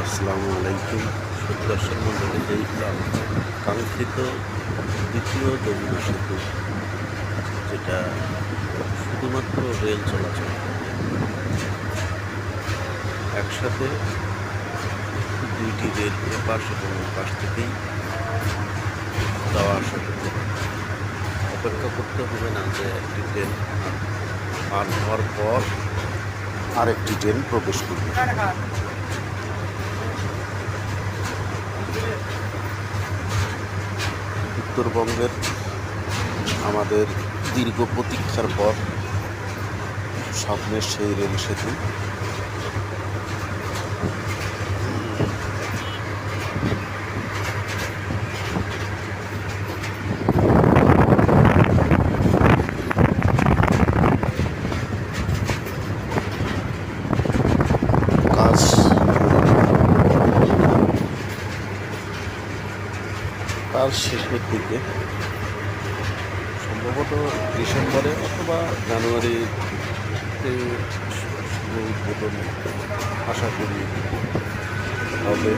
আসসালামু আলাইকুম দর্শক মণ্ডলী, এই কাঙ্ক্ষিত দ্বিতীয় যমুনা সেতু, যেটা শুধুমাত্র রেল চলাচল একসাথে দুইটি রেল এপাশ এবং ওপাশ থেকেই যাওয়া আসা করতে অপেক্ষা করতে হবে না যে একটি ট্রেন পার হওয়ার পর আরেকটি ট্রেন প্রবেশ করবে। উত্তরবঙ্গের আমাদের দীর্ঘ প্রতীক্ষার পর স্বপ্নের সেই রেল সেতু কাজ শেষের দিকে, সম্ভবত ডিসেম্বরে অথবা জানুয়ারিতে শুভ উদ্বোধন আশা করি হবে।